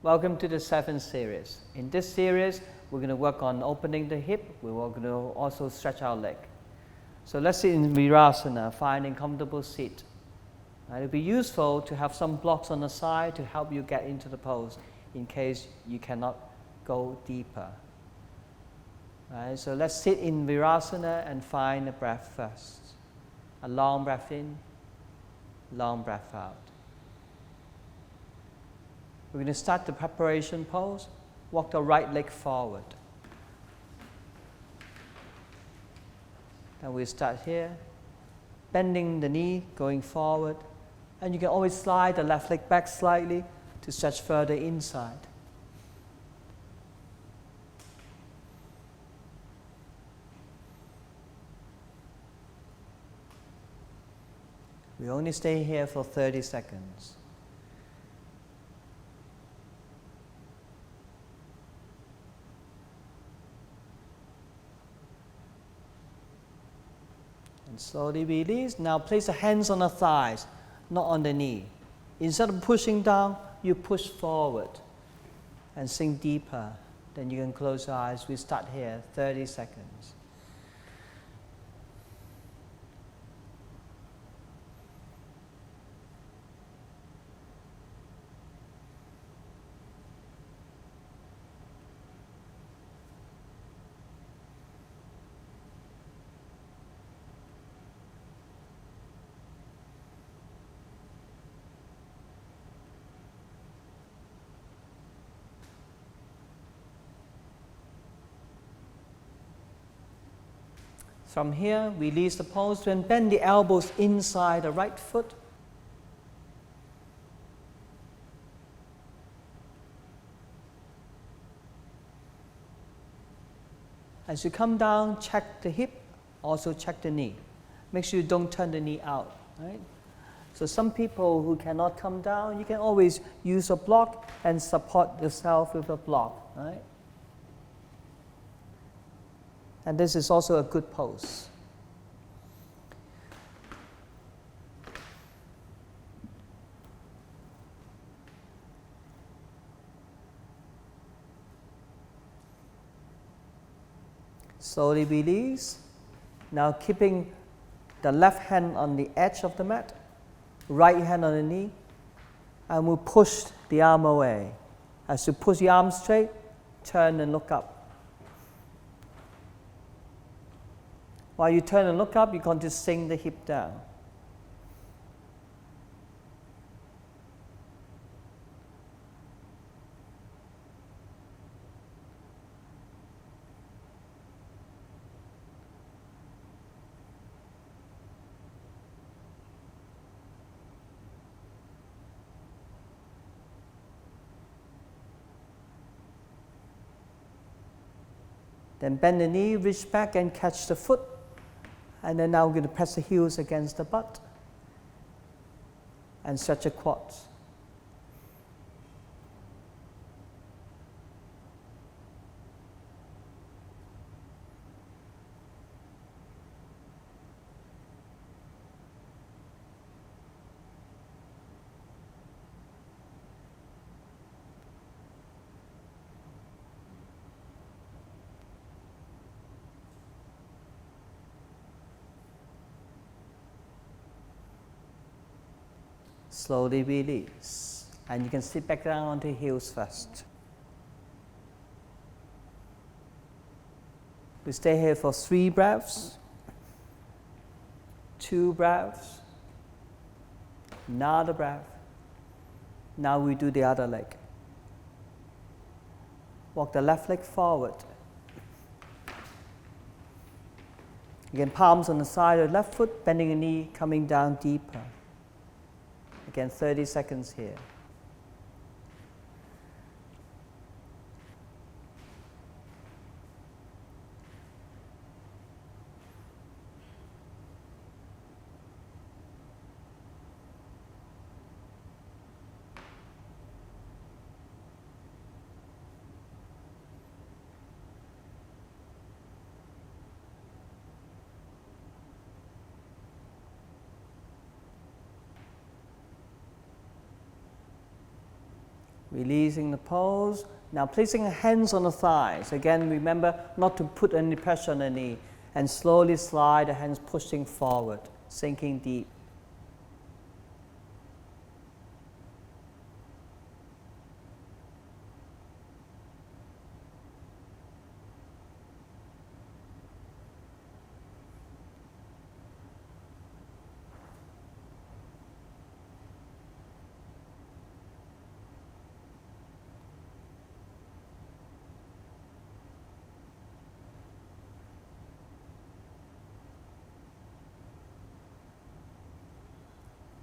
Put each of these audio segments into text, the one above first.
Welcome to the 7th series. In this series, we're going to work on opening the hip. We're going to also stretch our leg. So let's sit in Virasana, finding comfortable seat. It'll be useful to have some blocks on the side to help you get into the pose in case you cannot go deeper. So let's sit in Virasana and find the breath first. A long breath in, long breath out. We're going to start the preparation pose. Walk the right leg forward. And we start here, bending the knee, going forward. And you can always slide the left leg back slightly to stretch further inside. We only stay here for 30 seconds. And slowly release. Now place the hands on the thighs, not on the knee. Instead of pushing down, you push forward and sink deeper. Then you can close your eyes. We start here, 30 seconds. From here, release the pose and bend the elbows inside the right foot. As you come down, check the hip, also check the knee. Make sure you don't turn the knee out. Right? So some people who cannot come down, you can always use a block and support yourself with a block. Right? And this is also a good pose. Slowly release. Now keeping the left hand on the edge of the mat, right hand on the knee, and we'll push the arm away. As you push the arm straight, turn and look up. While you turn and look up, you're going to sink the hip down. Then bend the knee, reach back and catch the foot. And then now we're going to press the heels against the butt and stretch the quads. Slowly release. And you can sit back down onto heels first. We stay here for 3 breaths, 2 breaths, another breath. Now we do the other leg. Walk the left leg forward. Again, palms on the side of the left foot, bending the knee, coming down deeper. Again, 30 seconds here. Releasing the pose. Now placing hands on the thighs. Again, remember not to put any pressure on the knee. And slowly slide the hands pushing forward, sinking deep.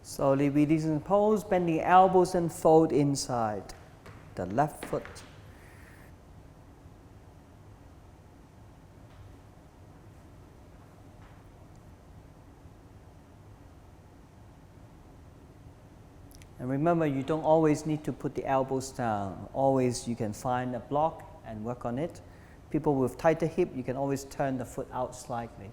Slowly releasing the pose, bending elbows and fold inside the left foot. And remember, you don't always need to put the elbows down. Always you can find a block and work on it. People with tighter hip, you can always turn the foot out slightly.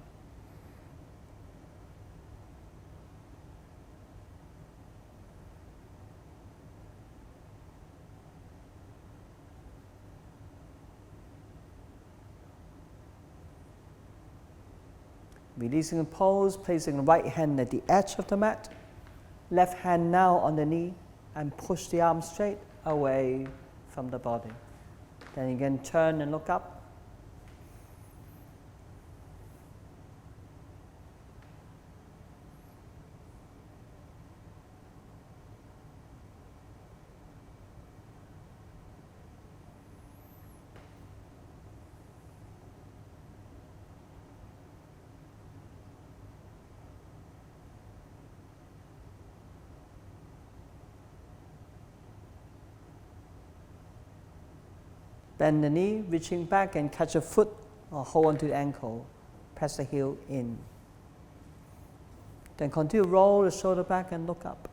Releasing the pose, placing the right hand at the edge of the mat. Left hand now on the knee and push the arm straight away from the body. Then again, turn and look up. Bend the knee, reaching back and catch a foot or hold onto the ankle. Press the heel in. Then continue to roll the shoulder back and look up.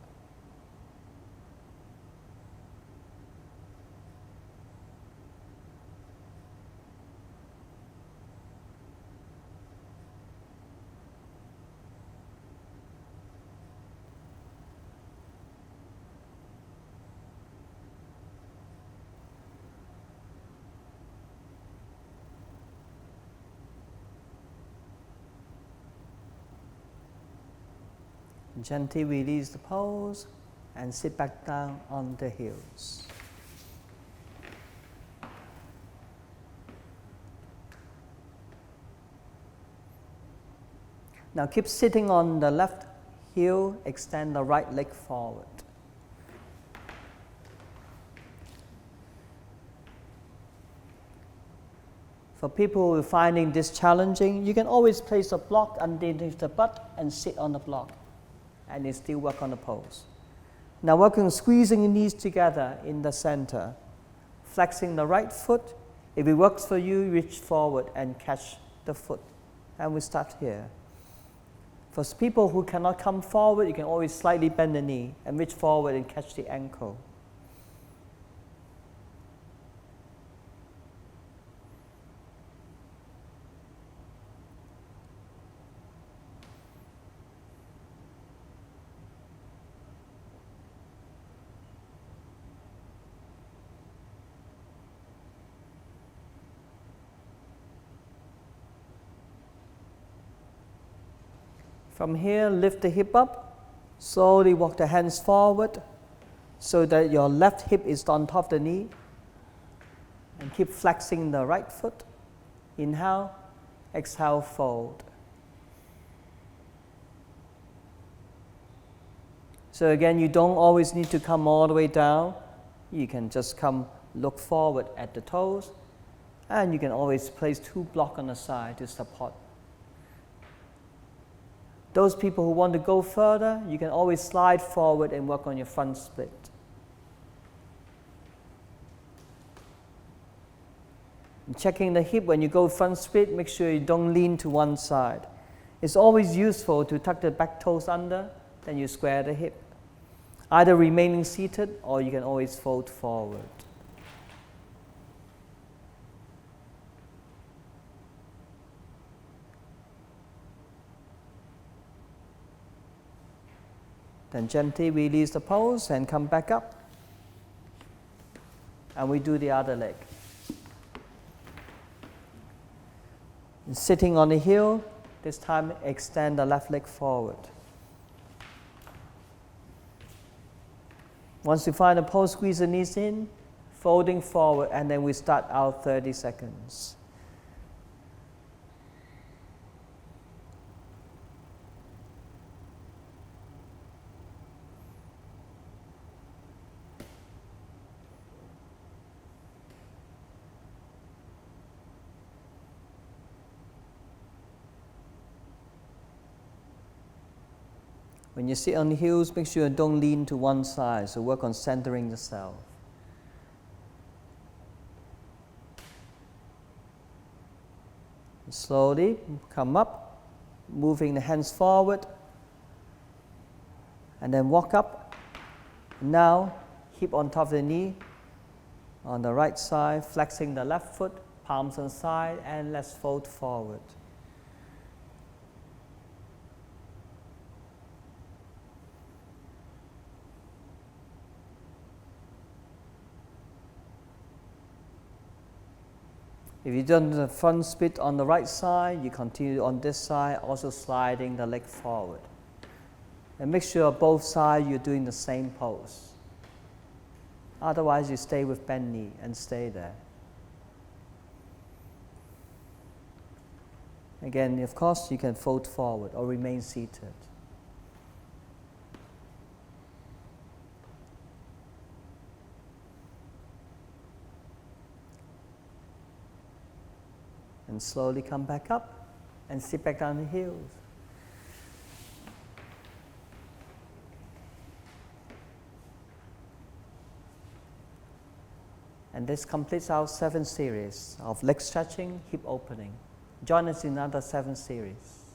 Gently release the pose and sit back down on the heels. Now keep sitting on the left heel, extend the right leg forward. For people who are finding this challenging, you can always place a block underneath the butt and sit on the block. And you still work on the pose. Now working on squeezing your knees together in the center. Flexing the right foot. If it works for you, reach forward and catch the foot. And we start here. For people who cannot come forward, you can always slightly bend the knee and reach forward and catch the ankle. From here, lift the hip up, slowly walk the hands forward so that your left hip is on top of the knee. And keep flexing the right foot. Inhale, exhale, fold. So again, you don't always need to come all the way down. You can just come look forward at the toes. And you can always place two blocks on the side to support. Those people who want to go further, you can always slide forward and work on your front split. And checking the hip when you go front split, make sure you don't lean to one side. It's always useful to tuck the back toes under, then you square the hip. Either remaining seated or you can always fold forward. Then gently release the pose and come back up. and we do the other leg. And sitting on the heel, this time extend the left leg forward. Once you find a pose, squeeze the knees in, folding forward, and then we start our 30 seconds. When you sit on the heels, make sure you don't lean to one side, so work on centering yourself. Slowly come up, moving the hands forward, and then walk up. Now, hip on top of the knee, on the right side, flexing the left foot, palms on side, and let's fold forward. If you've done the front split on the right side, you continue on this side, also sliding the leg forward. And make sure both sides you're doing the same pose. Otherwise, you stay with bent knee and stay there. Again, of course, you can fold forward or remain seated. And slowly come back up and sit back down the heels. And this completes our 7 series of leg stretching, hip opening. Join us in another 7 series.